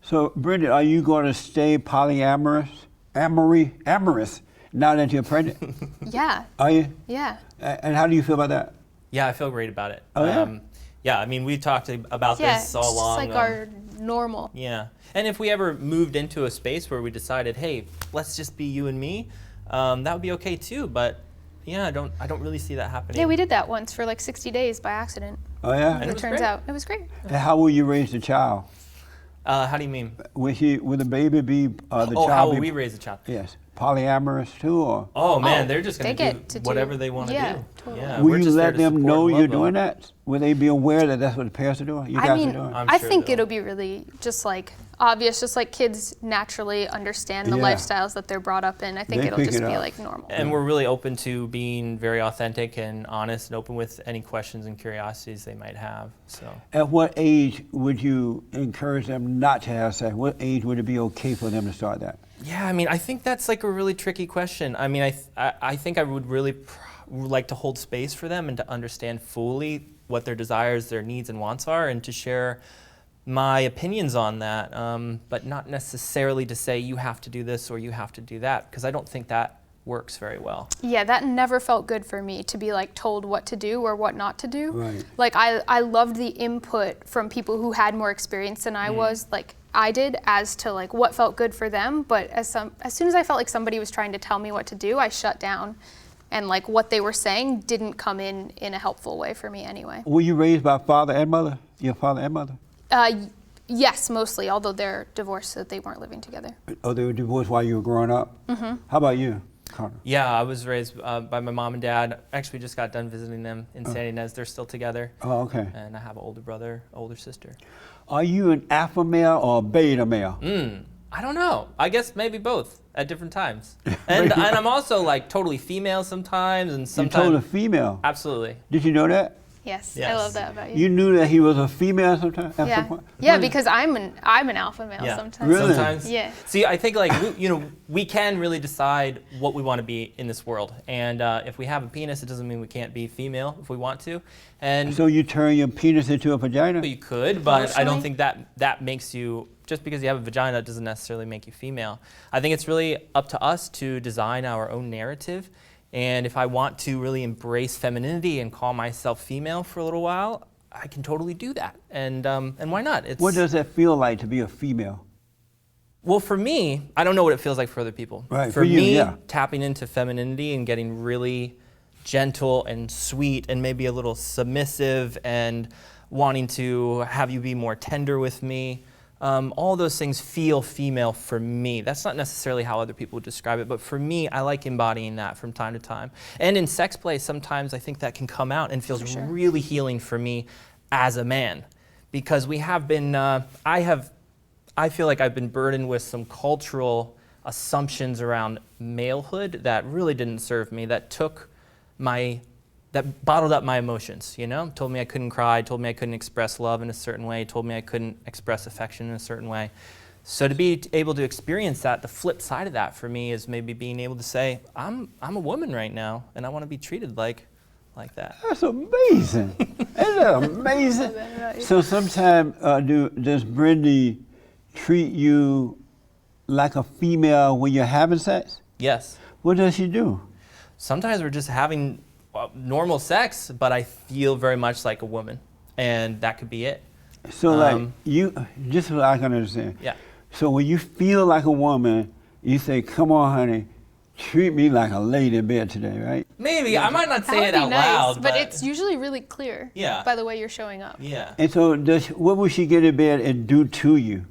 So, Brenda, are you going to stay polyamorous, amorous, now that you're pregnant? Yeah. Are you? Yeah. And how do you feel about that? Yeah, I feel great about it. Oh, yeah? Yeah, I mean, we talked about Yeah, this all it's along. just like our normal. Yeah, and if we ever moved into a space where we decided, hey, let's just be you and me, that would be okay too. But yeah, I don't really see that happening. Yeah, we did that once for like 60 days by accident. Oh, yeah? And it was turns great. out it was great. And how will you raise the child? How do you mean? Will the baby be, the child How will be, we raise a child? yes, polyamorous too, or? Oh man, they're just they going to get to do do- whatever they want to yeah, do. totally. Yeah, Will we're you just there let to them support know and you're love them. doing that? Will they be aware that that's what the parents are doing? You I guys mean, are doing? I'm I sure think they'll- it'll be really just like obvious, just like kids naturally understand the Yeah. lifestyles that they're brought up in. I think They it'll pick just it be up. like normal. And we're really open to being very authentic and honest and open with any questions and curiosities they might have. So At what age would you encourage them not to have sex? What age would it be okay for them to start that? yeah, I mean, I think that's like a really tricky question. I mean, I think I would really like to hold space for them and to understand fully what their desires, their needs and wants are, and to share my opinions on that, but not necessarily to say you have to do this or you have to do that, because I don't think that works very well. Yeah, that never felt good for me to be like told what to do or what not to do. Right. Like I loved the input from people who had more experience than I was, like I did, as to like what felt good for them. But as soon as I felt like somebody was trying to tell me what to do, I shut down, and like what they were saying didn't come in a helpful way for me anyway. Were you raised by father and mother? Your father and mother? Yes, mostly, although they're divorced, so they weren't living together. Oh, they were divorced while you were growing up? Mm-hmm. How about you, Conor? Yeah, I was raised by my mom and dad. Actually, we just got done visiting them in San Ynez. They're still together. Oh, okay. And I have an older brother, older sister. Are you an alpha male or a beta male? I don't know. I guess maybe both at different times. And I'm also like totally female sometimes, and You sometimes told a female. absolutely. Did you know that? Yes, I Yes. love that about you. You knew that he was a female sometimes? At Yeah, some point? yeah, What? because I'm an alpha male Yeah. sometimes. Really? Sometimes. Yeah. See, I think like we can really decide what we want to be in this world, and if we have a penis, it doesn't mean we can't be female if we want to. And So you turn your penis into a vagina? you could, but I don't Emotionally? think that makes you just because you have a vagina doesn't necessarily make you female. I think it's really up to us to design our own narrative. And if I want to really embrace femininity and call myself female for a little while, I can totally do that. And why not? What does it feel like to be a female? Well, for me, I don't know what it feels like for other people. Right, for you, me, yeah. tapping into femininity and getting really gentle and sweet and maybe a little submissive and wanting to have you be more tender with me, all those things feel female for me. That's not necessarily how other people would describe it, but for me, I like embodying that from time to time. And in sex play, sometimes I think that can come out and feels really healing for me as a man, because we have been, I feel like I've been burdened with some cultural assumptions around malehood that really didn't serve me, that bottled up my emotions, you know? Told me I couldn't cry, told me I couldn't express love in a certain way, told me I couldn't express affection in a certain way. So to be able to experience that, the flip side of that for me is maybe being able to say, I'm a woman right now, and I want to be treated like that. That's amazing. Isn't that amazing? So sometimes does Brittany treat you like a female when you're having sex? Yes. What does she do? Sometimes we're just having normal sex, but I feel very much like a woman, and that could be it. So like just so I can understand. Yeah. So when you feel like a woman, you say, "Come on, honey, treat me like a lady in bed today," right? Maybe. I might not say it That would out be nice, loud, but it's usually really clear by the way you're showing up. Yeah. And so what would she get in bed and do to you?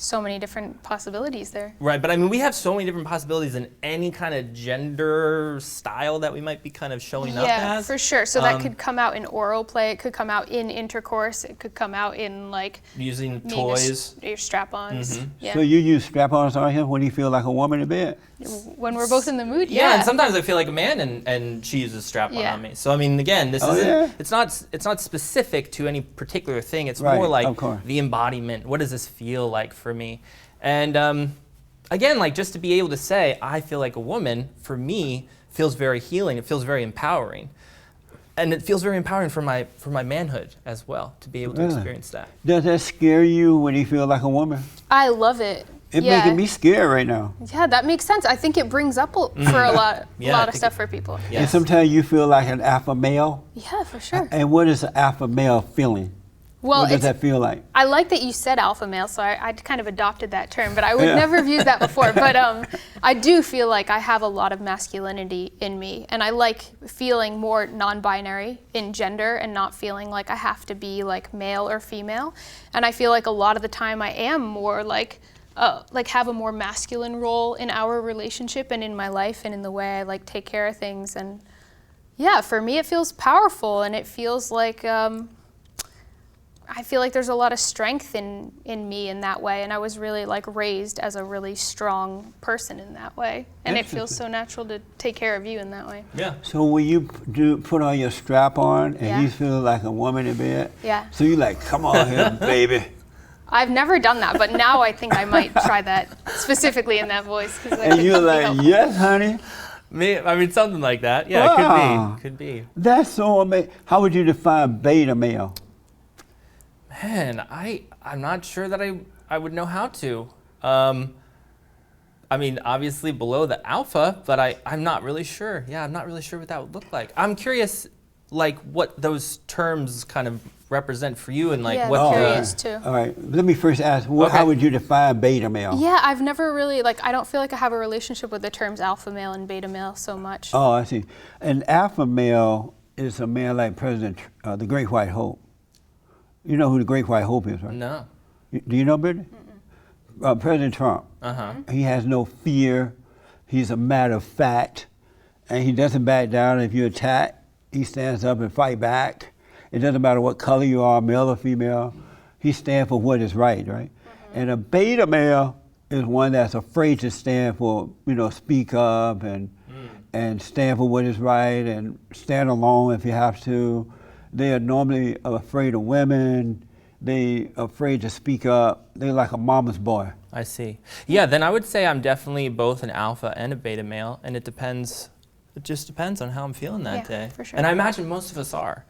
So many different possibilities there. Right, but I mean, we have so many different possibilities in any kind of gender style that we might be kind of showing up as. Yeah, for sure. So that could come out in oral play, it could come out in intercourse, it could come out in like using toys. Your strap-ons. Yeah. So you use strap-ons on him when you feel like a woman in bed? When we're both in the mood, yeah. And sometimes I feel like a man and she uses strap-on on me. So I mean, again, this isn't, it's not specific to any particular thing. It's more like the embodiment. What does this feel like for me? And again, like just to be able to say, I feel like a woman, for me, feels very healing. It feels very empowering. And it feels very empowering for my manhood as well, to be able to experience that. Does that scare you when you feel like a woman? I love it. It's making me scared right now. Yeah, that makes sense. I think it brings up for a lot of stuff for people. Yes. And sometimes you feel like an alpha male? Yeah, for sure. And what is an alpha male feeling? Well, what does that feel like? I like that you said alpha male, so I kind of adopted that term, but I would never have used that before. But I do feel like I have a lot of masculinity in me, and I like feeling more non-binary in gender and not feeling like I have to be like male or female. And I feel like a lot of the time I am more like have a more masculine role in our relationship and in my life and in the way I like take care of things. And yeah, for me it feels powerful, and it feels like I feel like there's a lot of strength in me in that way, and I was really like raised as a really strong person in that way, and it feels so natural to take care of you in that way. Yeah. So when you put on your strap on and you feel like a woman in bed, yeah. So you like, come on here, baby. I've never done that, but now I think I might try that specifically in that voice. And you're like, yes, honey. I mean, something like that. Yeah, wow. It could be. That's so amazing. How would you define beta male? Man, I'm not sure that I would know how to. I mean, obviously below the alpha, but I'm not really sure. Yeah, I'm not really sure what that would look like. I'm curious, like, what those terms kind of represent for you, and like what. I'm curious too. All right, let me first ask, how would you define beta male? Yeah, I've never really, I don't feel like I have a relationship with the terms alpha male and beta male so much. Oh, I see. An alpha male is a man like President, the Great White Hope. You know who the Great White Hope is, right? No. Do you know, Brittany? President Trump. He has no fear. He's a matter of fact, and he doesn't back down if you attack. He stands up and fight back. It doesn't matter what color you are, male or female. He stands for what is right? And a beta male is one that's afraid to stand for, speak up and stand for what is right and stand alone if you have to. They are normally afraid of women. They are afraid to speak up. They're like a mama's boy. I see. Yeah, then I would say I'm definitely both an alpha and a beta male, and it just depends on how I'm feeling that day. For sure. And I imagine most of us are.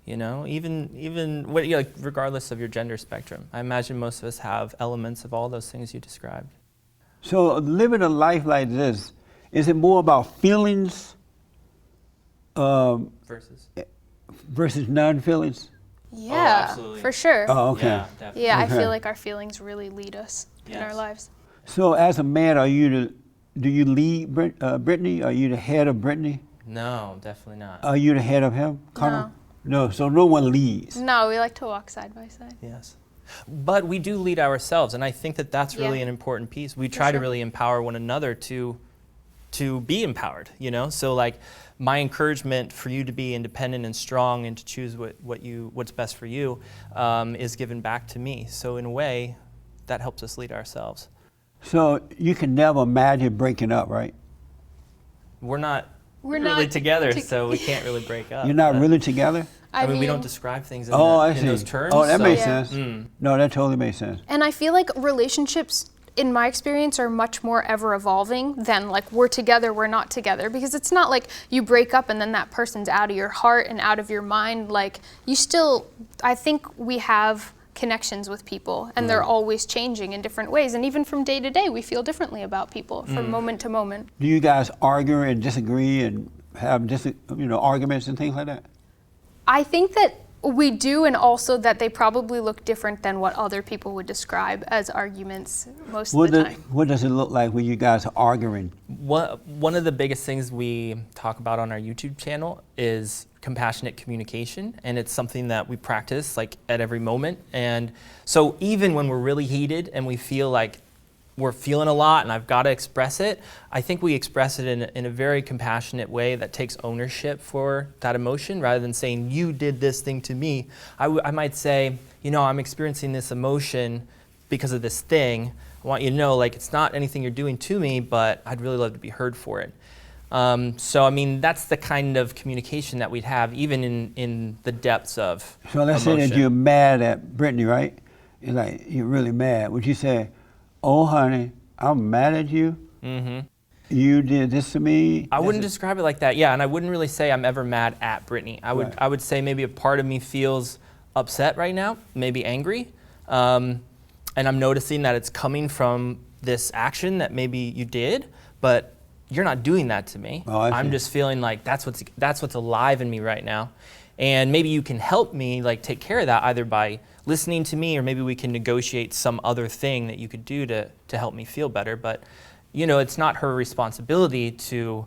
You know, even what, like, regardless of your gender spectrum. I imagine most of us have elements of all those things you described. So living a life like this, is it more about feelings versus non-feelings? Yeah, absolutely. for sure. Oh, okay. Yeah, definitely. Yeah, Okay. I feel like our feelings really lead us in our lives. So as a man, do you lead Brittany? Are you the head of Brittany? No, definitely not. Are you the head of him, Conor? No, so no one leads. No, we like to walk side by side. Yes. But we do lead ourselves, and I think that that's really an important piece. We try to really empower one another to be empowered, you know? So like my encouragement for you to be independent and strong and to choose what's best for you is given back to me. So in a way, that helps us lead ourselves. So you can never imagine breaking up, right? We're not really together, so we can't really break up. You're not really together? I mean, we don't describe things in, in those terms. Oh, that so. makes sense. No, that totally makes sense. And I feel like relationships, in my experience, are much more ever evolving than like we're together, we're not together. Because it's not like you break up and then that person's out of your heart and out of your mind. Like you still, I think we have connections with people and they're always changing in different ways. And even from day to day, we feel differently about people from moment to moment. Do you guys argue and disagree and have arguments and things like that? I think that we do, and also that they probably look different than what other people would describe as arguments most of the time. What does it look like when you guys are arguing? One of the biggest things we talk about on our YouTube channel is compassionate communication, and it's something that we practice like at every moment. And so even when we're really heated and we feel like we're feeling a lot and I've got to express it, I think we express it in a very compassionate way that takes ownership for that emotion rather than saying, you did this thing to me. I might say, you know, I'm experiencing this emotion because of this thing. I want you to know, like, it's not anything you're doing to me, but I'd really love to be heard for it. So, I mean, that's the kind of communication that we'd have even in the depths of So let's say that you're mad at Brittany, right? You're really mad. Would you say, oh, honey, I'm mad at you. You did this to me. I wouldn't describe it like that. Yeah, and I wouldn't really say I'm ever mad at Brittany. I would say maybe a part of me feels upset right now, maybe angry, and I'm noticing that it's coming from this action that maybe you did, but you're not doing that to me. Oh, I'm just feeling like that's what's alive in me right now, and maybe you can help me like take care of that either by listening to me, or maybe we can negotiate some other thing that you could do to help me feel better. But, you know, it's not her responsibility to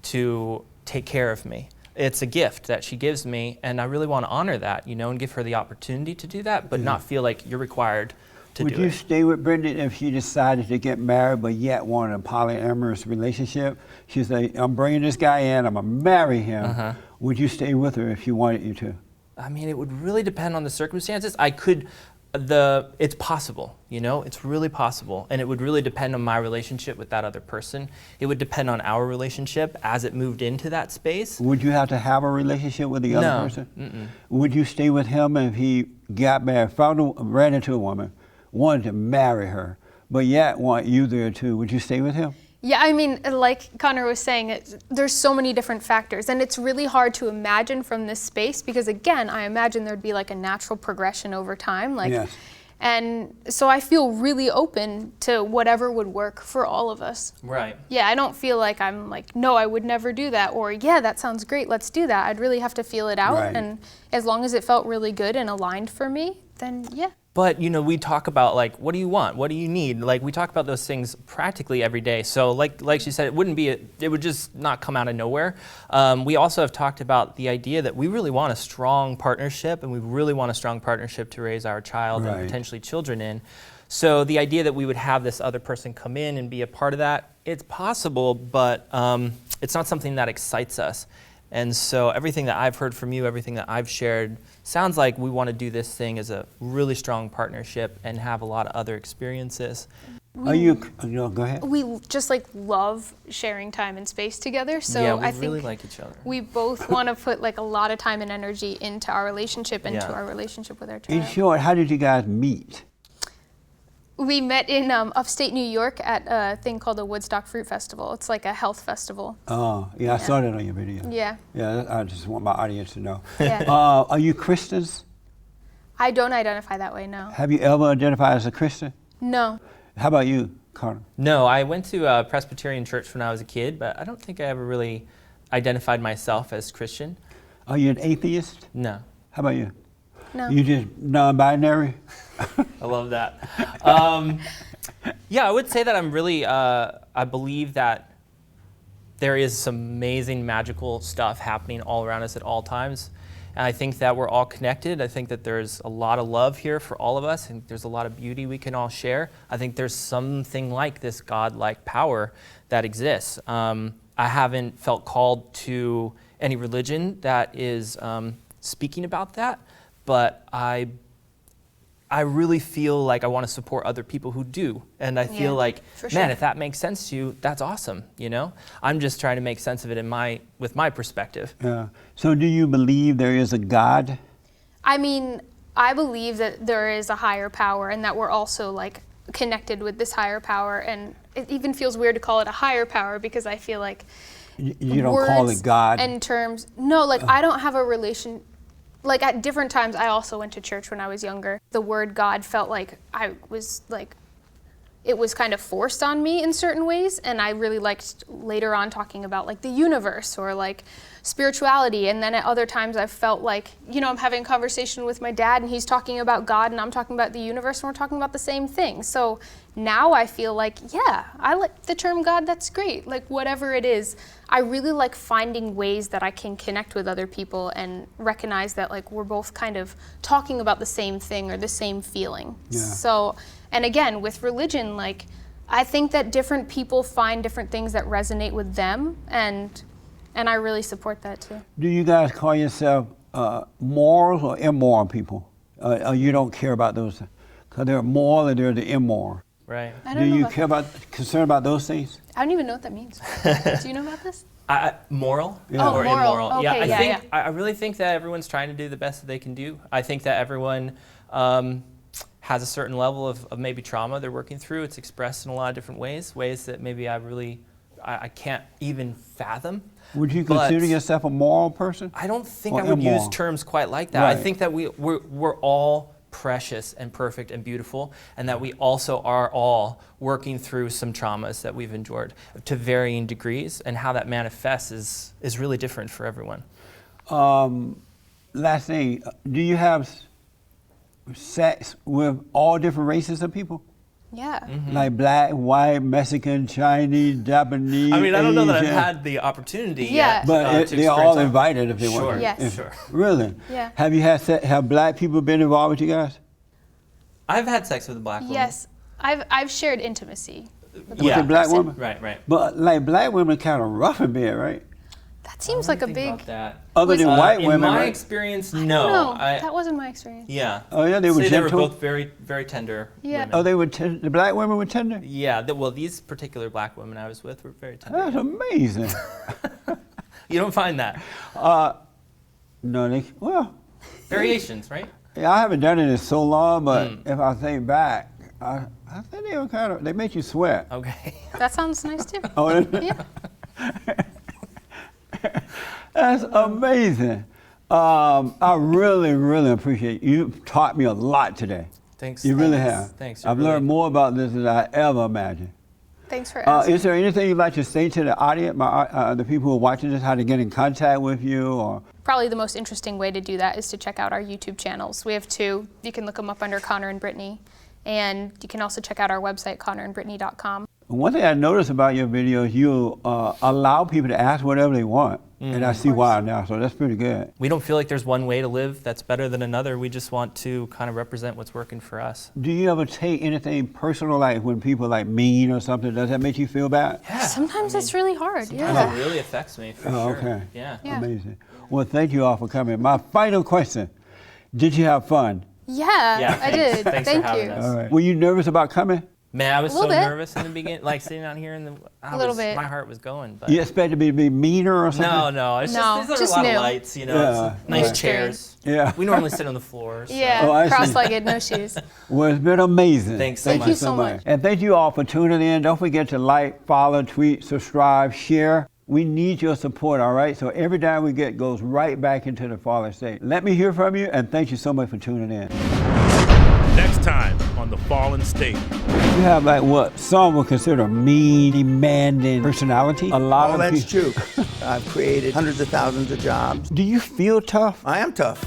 take care of me. It's a gift that she gives me, and I really want to honor that, you know, and give her the opportunity to do that, but not feel like you're required to do it. Would you stay with Brittany if she decided to get married but yet wanted a polyamorous relationship? She's like, I'm bringing this guy in, I'm going to marry him. Would you stay with her if she wanted you to? I mean, it would really depend on the circumstances. It's possible, you know, it's really possible. And it would really depend on my relationship with that other person. It would depend on our relationship as it moved into that space. Would you have to have a relationship with the other person? Would you stay with him if he got married, ran into a woman, wanted to marry her, but yet want you there too? Would you stay with him? Yeah, I mean, like Conor was saying, there's so many different factors, and it's really hard to imagine from this space because, again, I imagine there'd be like a natural progression over time. And so I feel really open to whatever would work for all of us. Right. Yeah, I don't feel like I'm like, no, I would never do that, or yeah, that sounds great, let's do that. I'd really have to feel it out, and as long as it felt really good and aligned for me, then yeah. But, you know, we talk about, like, what do you want? What do you need? Like, we talk about those things practically every day. So, like she said, it would just not come out of nowhere. We also have talked about the idea that we really want a strong partnership, and we really want a strong partnership to raise our child and potentially children in. So the idea that we would have this other person come in and be a part of that, it's possible, but it's not something that excites us. And so everything that I've heard from you, everything that I've shared, sounds like we want to do this thing as a really strong partnership and have a lot of other experiences. Go ahead. We just like love sharing time and space together. So yeah, we I think really like each other. We both want to put like a lot of time and energy into our relationship and to our relationship with our child. In short, how did you guys meet? We met in upstate New York at a thing called the Woodstock Fruit Festival. It's like a health festival. Oh, yeah, I saw that on your video. Yeah. Yeah, I just want my audience to know. Yeah. Are you Christians? I don't identify that way, no. Have you ever identified as a Christian? No. How about you, Conor? No, I went to a Presbyterian church when I was a kid, but I don't think I ever really identified myself as Christian. Are you an atheist? No. How about you? No. You just non-binary? I love that. Yeah, I would say that I'm really, I believe that there is some amazing magical stuff happening all around us at all times. And I think that we're all connected. I think that there's a lot of love here for all of us, and there's a lot of beauty we can all share. I think there's something like this God-like power that exists. I haven't felt called to any religion that is speaking about that, but I really feel like I want to support other people who do. And I feel like, man, if that makes sense to you, that's awesome, you know? I'm just trying to make sense of it with my perspective. Yeah. So do you believe there is a God? I mean, I believe that there is a higher power and that we're also like connected with this higher power. And it even feels weird to call it a higher power because I feel like you don't call it God? And terms, no, like I don't have a relation. Like at different times, I also went to church when I was younger. The word God felt like it was kind of forced on me in certain ways, and I really liked later on talking about like the universe or like spirituality. And then at other times I felt like, you know, I'm having a conversation with my dad and he's talking about God and I'm talking about the universe and we're talking about the same thing. So now I feel like, yeah, I like the term God, that's great. Like whatever it is, I really like finding ways that I can connect with other people and recognize that like we're both kind of talking about the same thing or the same feeling. Yeah. So, and again, with religion, like I think that different people find different things that resonate with them, and I really support that too. Do you guys call yourself moral or immoral people? Or you don't care about those? Because they're moral and they're the immoral. Right. Do you care concerned about those things? I don't even know what that means. Do you know about this? Moral Yeah. or moral. immoral? Okay, yeah, I really think that everyone's trying to do the best that they can do. I think that everyone has a certain level of maybe trauma they're working through. It's expressed in a lot of different ways that maybe I can't even fathom. Would you consider yourself a moral person? I don't think I would use terms quite like that. Right. I think that we're all precious and perfect and beautiful, and that we also are all working through some traumas that we've endured to varying degrees, and how that manifests is really different for everyone. Last thing, do you have sex with all different races of people? Yeah. Mm-hmm. Like black, white, Mexican, Chinese, Japanese, I mean, I don't know that I've Asian. had the opportunity Yeah. yet. But to they're all experience invited if they want. Sure. Yes. Sure. Really? Yeah. Have you have black people been involved with you guys? I've had sex with a black woman. Yes. I've shared intimacy with a With a black person. woman? Right. But like black women kind of rough a bit, right? That seems like a big. About that. Other than white women, in my right? experience, No, no. that wasn't my experience. Yeah. Oh yeah, they were Say gentle. they were both very, very tender. Yeah. Women. Oh, they were the black women were tender. Yeah. Well, these particular black women I was with were very tender. That's amazing. You don't find that. No, Variations, right? yeah, I haven't done it in so long, but if I think back, I think they were they make you sweat. Okay. That sounds nice too. Oh, Yeah. That's amazing. I really, really appreciate you. You taught me a lot today. Thanks. You really have. Thanks. I've learned more about this than I ever imagined. Thanks for asking. Is there anything you'd like to say to the audience, the people who are watching this, how to get in contact with you? Or Probably the most interesting way to do that is to check out our YouTube channels. We have two. You can look them up under Conor and Brittany. And you can also check out our website, conorandbrittany.com. one thing I noticed about your videos, you allow people to ask whatever they want. And I see why now, so that's pretty good. We don't feel like there's one way to live that's better than another. We just want to kind of represent what's working for us. Do you ever take anything personal, like when people like mean or something? Does that make you feel bad? Yeah. Sometimes it's really hard. Sometimes Yeah. it really affects me, for Oh, sure. okay. Yeah. Yeah. Amazing. Well, thank you all for coming. My final question, did you have fun? Yeah, Yeah, I thanks. did. Thanks for Thank having you. us. All right. Were you nervous about coming? Man, I was so little bit. nervous in the beginning, like sitting out here, and my heart was going. But You expected me to be meaner or something? no, it's No, there's just a lot new. of lights, you know, Yeah, it's nice right. chairs. Yeah. We normally sit on the floor. So. Yeah, Oh, I see. cross-legged, no shoes. Well, it's been amazing. Thanks so Thank much. you so much. And thank you all for tuning in. Don't forget to like, follow, tweet, subscribe, share. We need your support, all right? So every dime we get goes right back into the Fallen State. Let me hear from you, and thank you so much for tuning in. Next time on The Fallen State. You have like what some would consider mean, demanding personality. A lot of that's people. true. I've created hundreds of thousands of jobs. Do you feel tough? I am tough.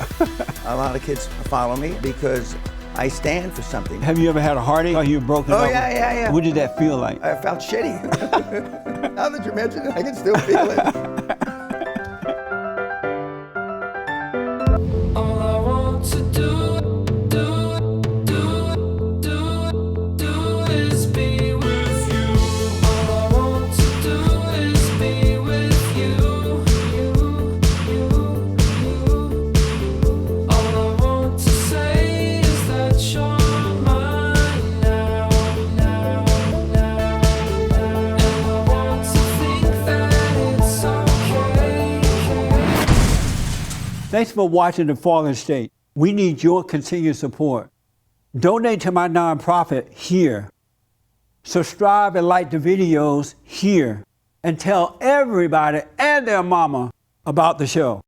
A lot of kids follow me because I stand for something. Have you ever had a heartache or you were broken Oh, over? yeah. What did that feel like? I felt shitty. Now that you mention it, I can still feel it. Thanks for watching The Fallen State. We need your continued support. Donate to my nonprofit here. Subscribe and like the videos here. And tell everybody and their mama about the show.